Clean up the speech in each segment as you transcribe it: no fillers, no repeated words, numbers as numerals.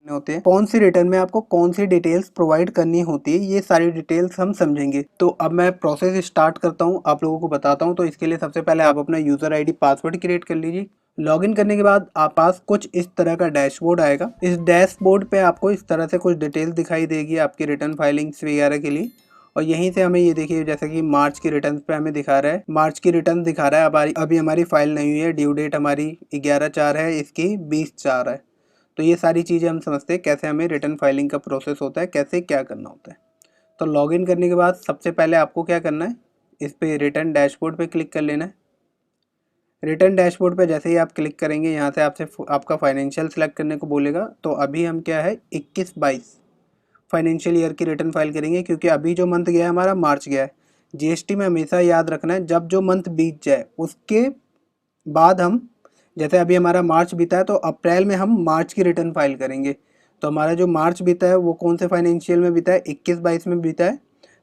होते हैं, कौन सी रिटर्न में आपको कौन सी डिटेल्स प्रोवाइड करनी होती है, ये सारी डिटेल्स हम समझेंगे। तो अब मैं प्रोसेस स्टार्ट करता हूँ, आप लोगों को बताता हूँ। तो इसके लिए सबसे पहले आप अपना यूजर आईडी पासवर्ड क्रिएट कर लीजिए। लॉगिन करने के बाद आप पास कुछ इस तरह का डैशबोर्ड आएगा। इस डैशबोर्ड पे आपको इस तरह से कुछ डिटेल्स दिखाई देगी आपकी रिटर्न फाइलिंग्स वगैरह के लिए। और यहीं से हमें ये देखिए, जैसे कि मार्च की रिटर्न पे हमें दिखा रहा है, मार्च की रिटर्न दिखा रहा है। अभी हमारी फाइल नहीं हुई है, ड्यू डेट हमारी 11/4 है, इसकी 20/4 है। तो ये सारी चीज़ें हम समझते हैं कैसे हमें रिटर्न फाइलिंग का प्रोसेस होता है, कैसे क्या करना होता है। तो लॉगिन करने के बाद सबसे पहले आपको क्या करना है, इस पे रिटर्न डैशबोर्ड पे क्लिक कर लेना है। रिटर्न डैशबोर्ड पे जैसे ही आप क्लिक करेंगे, यहाँ से आपसे आपका फाइनेंशियल सेलेक्ट करने को बोलेगा। तो अभी हम क्या है 21-22 फाइनेंशियल ईयर की रिटर्न फाइल करेंगे, क्योंकि अभी जो मंथ गया है हमारा मार्च गया है। जीएसटी में हमेशा याद रखना है, जब जो मंथ बीत जाए उसके बाद हम, जैसे अभी हमारा मार्च बीता है तो अप्रैल में हम मार्च की रिटर्न फाइल करेंगे। तो हमारा जो मार्च बीता है वो कौन से फाइनेंशियल में बीता है, 21-22 में बीता है।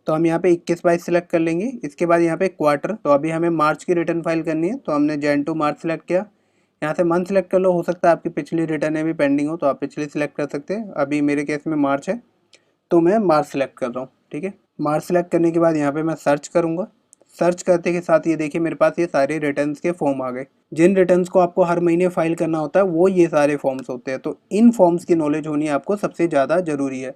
तो हम यहाँ पे 21-22 सिलेक्ट कर लेंगे। इसके बाद यहाँ पे क्वार्टर, तो अभी हमें मार्च की रिटर्न फाइल करनी है, तो हमने जैन टू मार्च सेलेक्ट किया। यहाँ से मंथ सेलेक्ट कर लो, हो सकता है आपकी पिछली रिटर्न भी पेंडिंग हो तो आप पिछली सिलेक्ट कर सकते हैं। अभी मेरे केस में मार्च है तो मैं मार्च सेलेक्ट कर रहा हूँ, ठीक है। मार्च सेलेक्ट करने के बाद यहाँ पे मैं सर्च करूँगा। सर्च करते के साथ ये देखिए मेरे पास ये सारे रिटर्न्स के फॉर्म आ गए। जिन रिटर्न्स को आपको हर महीने फाइल करना होता है वो ये सारे फॉर्म्स होते हैं। तो इन फॉर्म्स की नॉलेज होनी आपको सबसे ज़्यादा ज़रूरी है।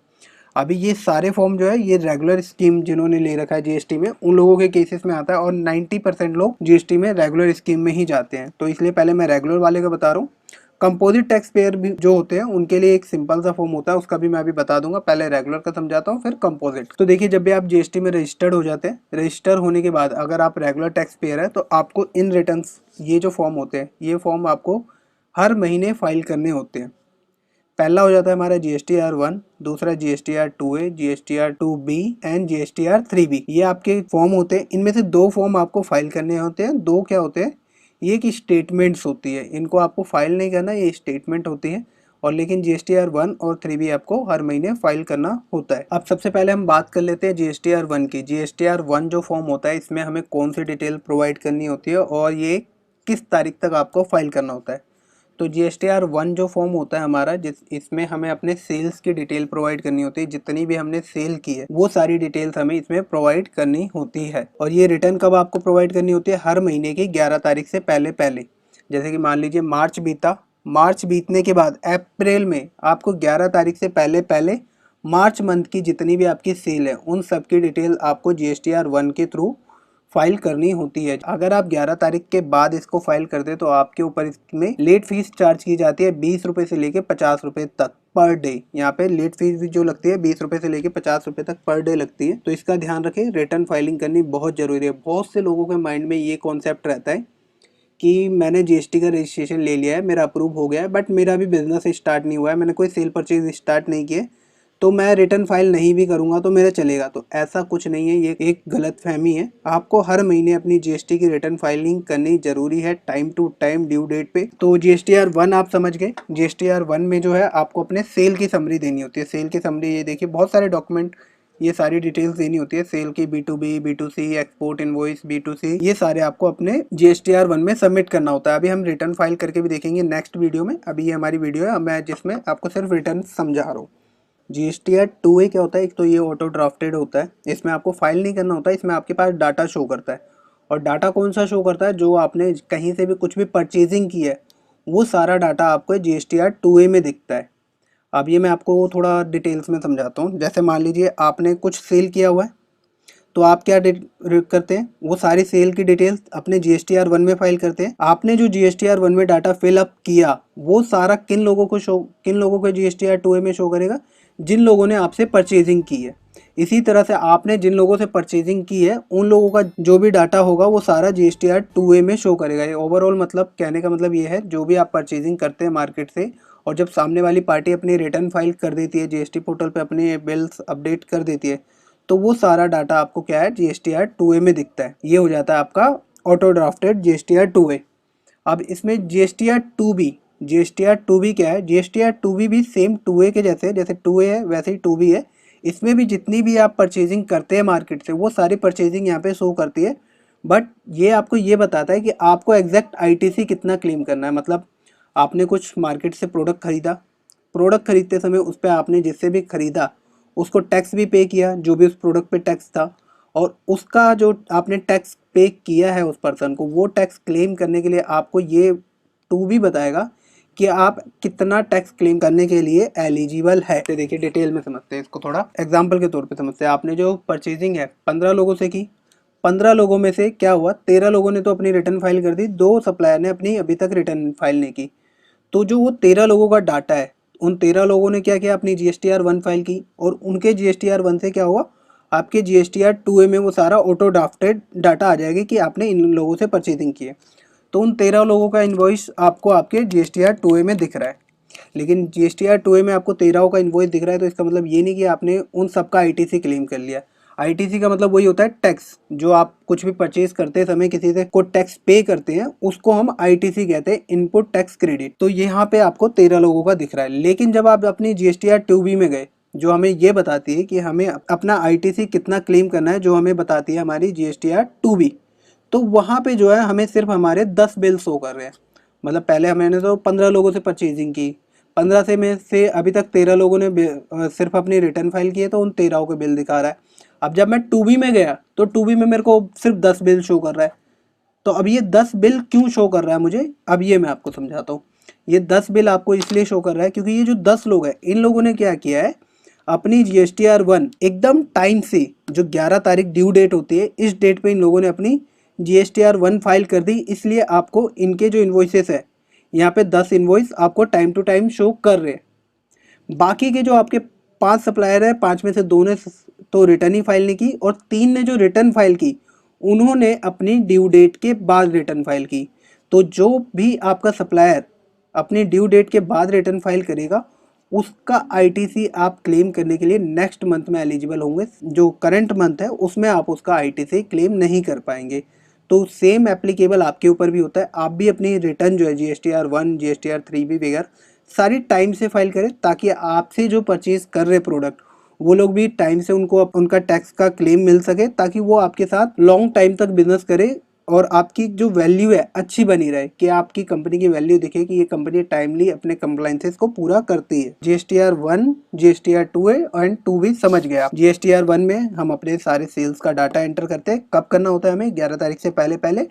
अभी ये सारे फॉर्म जो है ये रेगुलर स्कीम जिन्होंने ले रखा है जीएसटी में, उन लोगों के केसेस में आता है। और 90% लोग जीएसटी में रेगुलर स्कीम में ही जाते हैं। तो इसलिए पहले मैं रेगुलर वाले का बता रहा हूँ। कंपोजिट टैक्स पेयर भी जो होते हैं उनके लिए एक सिंपल सा फॉर्म होता है, उसका भी मैं अभी बता दूंगा। पहले रेगुलर का समझाता हूँ फिर कंपोजिट। तो देखिए, जब भी आप जीएसटी में रजिस्टर्ड हो जाते हैं, रजिस्टर होने के बाद अगर आप रेगुलर टैक्स पेयर है तो आपको इन रिटर्न्स, ये जो फॉर्म होते हैं, ये फॉर्म आपको हर महीने फाइल करने होते हैं। पहला हो जाता है हमारा GSTR 1, दूसरा GSTR 2A, GSTR 2B and GSTR 3B। ये आपके फॉर्म होते हैं। इनमें से 2 फॉर्म आपको फाइल करने होते हैं। 2 क्या होते हैं, ये कि स्टेटमेंट्स होती है, इनको आपको फाइल नहीं करना, ये स्टेटमेंट होती है। और लेकिन GSTR 1 और 3B आपको हर महीने फाइल करना होता है। अब सबसे पहले हम बात कर लेते हैं GSTR 1 की। GSTR 1 जो फॉर्म होता है, इसमें हमें कौन सी डिटेल प्रोवाइड करनी होती है और ये किस तारीख तक आपको फाइल करना होता है। तो GSTR 1 जो फॉर्म होता है हमारा, इसमें हमें अपने सेल्स की डिटेल प्रोवाइड करनी होती है। जितनी भी हमने सेल की है वो सारी डिटेल्स हमें इसमें प्रोवाइड करनी होती है। और ये रिटर्न कब आपको प्रोवाइड करनी होती है, हर महीने की 11 तारीख से पहले पहले। जैसे कि मान लीजिए मार्च बीता, मार्च बीतने के बाद अप्रैल में आपको 11 तारीख से पहले पहले मार्च मंथ की जितनी भी आपकी सेल है उन सब की डिटेल आपको GSTR 1 के थ्रू फाइल करनी होती है। अगर आप 11 तारीख के बाद इसको फाइल कर दे तो आपके ऊपर इसमें लेट फीस चार्ज की जाती है 20 रुपये से लेके 50 रुपये तक पर डे। यहाँ पे लेट फीस भी जो लगती है 20 रुपये से लेके 50 रुपये तक पर डे लगती है। तो इसका ध्यान रखें, रिटर्न फाइलिंग करनी बहुत जरूरी है। बहुत से लोगों के माइंड में ये कॉन्सेप्ट रहता है कि मैंने जीएसटी का रजिस्ट्रेशन ले लिया है, मेरा अप्रूव हो गया है, बट मेरा अभी बिजनेस स्टार्ट नहीं हुआ है, मैंने कोई सेल परचेज स्टार्ट नहीं किया, तो मैं रिटर्न फाइल नहीं भी करूंगा तो मेरा चलेगा। तो ऐसा कुछ नहीं है, ये एक गलत फहमी है। आपको हर महीने अपनी जीएसटी की रिटर्न फाइलिंग करनी जरूरी है, time to time due date पे। तो GSTR 1 आप समझ गए। GSTR 1 में जो है आपको अपने सेल की समरी देनी होती है। सेल की समरी, ये देखिए बहुत सारे डॉक्यूमेंट, ये सारी डिटेल्स देनी होती है सेल की, B2B, B2C, export invoice, B2C, ये सारे आपको अपने GSTR 1 में सबमिट करना होता है। अभी हम रिटर्न फाइल करके भी देखेंगे नेक्स्ट वीडियो में। अभी ये हमारी वीडियो है, मैं जिसमें आपको सिर्फ रिटर्न समझा रहा हूँ। GSTR 2A क्या होता है, एक तो ये ऑटो ड्राफ्टेड होता है, इसमें आपको फाइल नहीं करना होता, इसमें आपके पास डाटा शो करता है। और डाटा कौन सा शो करता है, जो आपने कहीं से भी कुछ भी परचेजिंग की है वो सारा डाटा आपको GSTR 2A में दिखता है। अब ये मैं आपको थोड़ा डिटेल्स में समझाता हूँ। जैसे मान लीजिए आपने कुछ सेल किया हुआ है, तो आप क्या करते हैं, वो सारी सेल की डिटेल्स अपने GSTR 1 में फाइल करते हैं। आपने जो GSTR 1 में डाटा फिल अप किया वो सारा किन लोगों को GSTR 2A में शो करेगा, जिन लोगों ने आपसे परचेजिंग की है। इसी तरह से आपने जिन लोगों से परचेजिंग की है उन लोगों का जो भी डाटा होगा वो सारा GSTR 2A में शो करेगा। ये ओवरऑल मतलब, कहने का मतलब ये है, जो भी आप परचेजिंग करते हैं मार्केट से और जब सामने वाली पार्टी अपनी रिटर्न फाइल कर देती है, जीएसटी पोर्टल पे अपने बिल्स अपडेट कर देती है, तो वो सारा डाटा आपको क्या है GSTR 2A में दिखता है। ये हो जाता है आपका ऑटो ड्राफ्टेड GSTR 2A। अब इसमें GSTR 2B क्या है, GSTR 2B भी सेम 2A के जैसे, जैसे 2A है वैसे ही 2B है। इसमें भी जितनी भी आप परचेजिंग करते हैं मार्केट से वो सारी परचेजिंग यहाँ पे शो करती है। बट ये आपको ये बताता है कि आपको एग्जैक्ट ITC कितना क्लेम करना है। मतलब आपने कुछ मार्केट से प्रोडक्ट खरीदा, प्रोडक्ट खरीदते समय उस पर आपने जिससे भी खरीदा उसको टैक्स भी पे किया, जो भी उस प्रोडक्ट पे टैक्स था, और उसका जो आपने टैक्स पे किया है उस पर्सन को, वो टैक्स क्लेम करने के लिए आपको ये टू भी बताएगा कि आप कितना टैक्स क्लेम करने के लिए एलिजिबल है। तो देखिए डिटेल में समझते हैं इसको, थोड़ा एग्जांपल के तौर पे समझते हैं। आपने जो परचेजिंग है 15 लोगों से की, 15 लोगों में से क्या हुआ, 13 लोगों ने तो अपनी रिटर्न फाइल कर दी, 2 सप्लायर ने अपनी अभी तक रिटर्न फाइल नहीं की। तो जो वो 13 लोगों का डाटा है, उन 13 लोगों ने क्या किया, अपनी GSTR 1 फाइल की, और उनके GSTR 1 से क्या हुआ, आपके GSTR 2A में वो सारा ऑटो ड्राफ्टेड डाटा आ जाएगा कि आपने इन लोगों से परचेजिंग की है। तो उन 13 लोगों का इन्वॉइस आपको आपके GSTR 2A में दिख रहा है। लेकिन GSTR 2A में आपको 13 का इन्वॉइस दिख रहा है, तो इसका मतलब ये नहीं कि आपने उन सबका ITC क्लेम कर लिया। ITC का मतलब वही होता है टैक्स, जो आप कुछ भी परचेज करते समय किसी से को टैक्स पे करते हैं, उसको हम ITC कहते हैं, इनपुट टैक्स क्रेडिट। तो यहाँ पे आपको 13 लोगों का दिख रहा है। लेकिन जब आप अपनी GSTR 2B में गए, जो हमें ये बताती है कि हमें अपना ITC कितना क्लेम करना है, जो हमें बताती है हमारी GSTR 2B, तो वहाँ पे जो है हमें सिर्फ हमारे 10 बिल शो कर रहे हैं। मतलब पहले मैंने तो 15 लोगों से परचेजिंग की, 15 से में से अभी तक 13 लोगों ने सिर्फ अपनी रिटर्न फाइल की है, तो उन 13 के बिल दिखा रहा है। अब जब मैं 2B में गया तो 2B में मेरे को सिर्फ 10 बिल शो कर रहा है। तो अब ये 10 बिल क्यों शो कर रहा है मुझे, अब ये मैं आपको समझाता हूँ। ये 10 बिल आपको इसलिए शो कर रहा है क्योंकि ये जो 10 लोग हैं, इन लोगों ने क्या किया है, अपनी GSTR 1 एकदम टाइम से, जो 11 तारीख ड्यू डेट होती है, इस डेट पे इन लोगों ने अपनी GSTR 1 फाइल कर दी। इसलिए आपको इनके जो इन्वॉइसेस है, यहाँ पे 10 इन्वॉइस आपको टाइम टू टाइम शो कर रहे हैं। बाकी के जो आपके 5 सप्लायर है, 5 में से 2 ने तो रिटर्न ही फाइल नहीं की, और 3 ने जो रिटर्न फाइल की उन्होंने अपनी ड्यू डेट के बाद रिटर्न फाइल की। तो जो भी आपका सप्लायर अपनी ड्यू डेट के बाद रिटर्न फाइल करेगा, उसका ITC आप क्लेम करने के लिए नेक्स्ट मंथ में एलिजिबल होंगे। जो करंट मंथ है उसमें आप उसका ITC क्लेम नहीं कर पाएंगे। तो सेम एप्लीकेबल आपके ऊपर भी होता है। आप भी अपनी रिटर्न जो है GSTR 1, GSTR 3B वगैरह सारी टाइम से फाइल करें, ताकि आपसे जो परचेज कर रहे प्रोडक्ट, वो लोग भी टाइम से उनको उनका टैक्स का क्लेम मिल सके, ताकि वो आपके साथ लॉन्ग टाइम तक बिजनेस करे और आपकी जो वैल्यू है अच्छी बनी रहे, कि आपकी कंपनी की वैल्यू दिखे कि ये कंपनी टाइमली अपने कंप्लाइंसेस को पूरा करती है। GSTR 1, GSTR 2A and 2B समझ गए आप। GSTR 1 में हम अपने सारे सेल्स का डाटा एंटर करते हैं। कब करना होता है हमें, 11 तारीख से पहले पहले।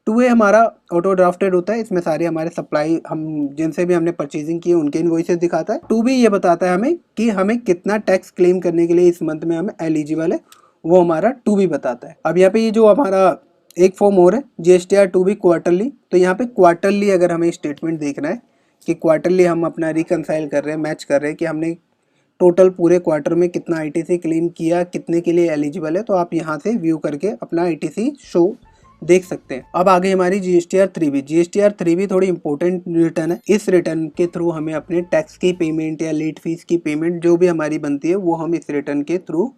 2A हमारा ऑटो ड्राफ्टेड होता है, इसमें सारे हमारे सप्लाई, हम जिनसे भी हमने परचेजिंग की है उनके इनवॉइसेस दिखाता है। 2B ये बताता है हमें कि हमें कितना टैक्स क्लेम करने के लिए इस मंथ में हम एलिजिबल है, वो हमारा 2B बताता है। अब यहाँ पे ये जो हमारा एक फॉर्म और है, GSTR 2B क्वार्टरली, तो यहाँ पे क्वार्टरली अगर हमें स्टेटमेंट देखना है कि क्वार्टरली हम अपना रिकनसाइल कर रहे हैं, मैच कर रहे हैं कि हमने टोटल पूरे क्वार्टर में कितना ITC क्लेम किया, कितने के लिए एलिजिबल है, तो आप यहाँ से व्यू करके अपना ITC शो देख सकते हैं। अब आगे हमारी GSTR 3B। GSTR 3B थोड़ी इंपॉर्टेंट रिटर्न है। इस रिटर्न के थ्रू हमें अपने टैक्स की पेमेंट या लेट फीस की पेमेंट जो भी हमारी बनती है, वो हम इस रिटर्न के थ्रू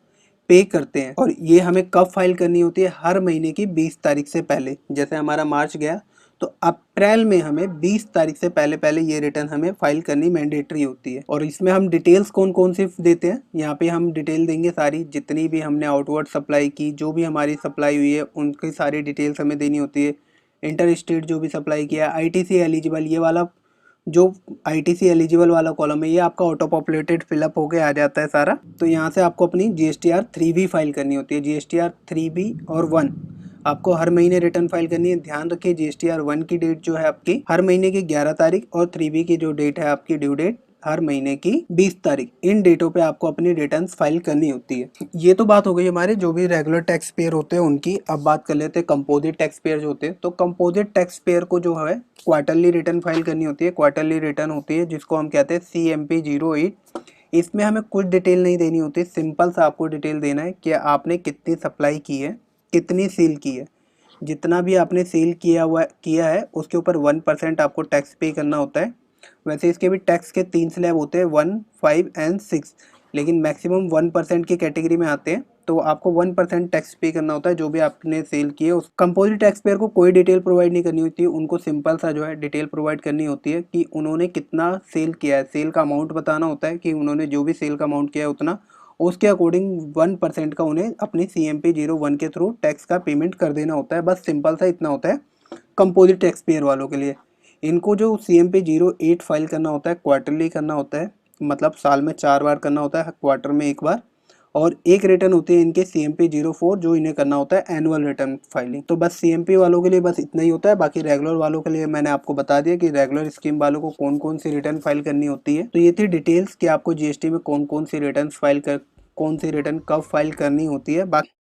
पे करते हैं। और ये हमें कब फाइल करनी होती है, हर महीने की 20 तारीख से पहले। जैसे हमारा मार्च गया, तो अप्रैल में हमें 20 तारीख से पहले पहले ये रिटर्न हमें फाइल करनी मैंडेटरी होती है। और इसमें हम डिटेल्स कौन कौन सी देते हैं, यहाँ पे हम डिटेल देंगे सारी, जितनी भी हमने आउटवर्ड सप्लाई की, जो भी हमारी सप्लाई हुई है उनकी सारी डिटेल्स हमें देनी होती है। इंटर स्टेट जो भी सप्लाई किया, ITC एलिजिबल, ये वाला जो ITC एलिजिबल वाला कॉलम है, ये आपका ऑटो पॉपुलेटेड फिलअप होके आ जाता है सारा। तो यहाँ से आपको अपनी GSTR 3B फाइल करनी होती है। GSTR 3B और 1 आपको हर महीने रिटर्न फाइल करनी है। ध्यान रखिए GSTR 1 की डेट जो है आपकी हर महीने की 11 तारीख, और 3B की जो डेट है आपकी ड्यू डेट हर महीने की 20 तारीख। इन डेटों पे आपको अपनी रिटर्न्स फाइल करनी होती है। ये तो बात हो गई हमारे जो भी रेगुलर टैक्स पेयर होते हैं उनकी। अब बात कर लेते हैं कंपोजिट टैक्स पेयर जो होते हैं। तो कंपोजिट टैक्स पेयर को जो है क्वार्टरली रिटर्न फाइल करनी होती है। क्वार्टरली रिटर्न होती है जिसको हम कहते हैं CMP 08। इसमें हमें कुछ डिटेल नहीं देनी होती, सिंपल सा आपको डिटेल देना है कि आपने कितनी सप्लाई की है, कितनी सेल की है। जितना भी आपने सेल किया है उसके ऊपर 1% आपको टैक्स पे करना होता है। वैसे इसके भी टैक्स के 3 स्लैब होते हैं, 1, 5 एंड 6, लेकिन मैक्सिमम 1% की कैटेगरी में आते हैं। तो आपको 1% टैक्स पे करना होता है जो भी आपने सेल किए। उस कंपोजिट टैक्स पेयर को कोई डिटेल प्रोवाइड नहीं करनी होती है, उनको सिंपल सा जो है डिटेल प्रोवाइड करनी होती है कि उन्होंने कितना सेल किया है। सेल का अमाउंट बताना होता है कि उन्होंने जो भी सेल का अमाउंट किया है उतना, उसके अकॉर्डिंग 1% का उन्हें अपनी CMP 01 के थ्रू टैक्स का पेमेंट कर देना होता है। बस सिंपल सा इतना होता है कंपोजिट टैक्स पेयर वालों के लिए। इनको जो CMP 08 फाइल करना होता है, क्वार्टरली करना होता है। मतलब साल में 4 बार करना होता है, क्वार्टर में 1 बार। और एक रिटर्न होती है इनके CMP 04 जो इन्हें करना होता है एनुअल रिटर्न फाइलिंग। तो बस CMP वालों के लिए बस इतना ही होता है। बाकी रेगुलर वालों के लिए मैंने आपको बता दिया कि रेगुलर स्कीम वालों को कौन कौन सी रिटर्न फाइल करनी होती है। तो ये थी डिटेल्स कि आपको GST में कौन कौन सी रिटर्न फाइल कर कौन सी रिटर्न कब फाइल करनी होती है। बाकी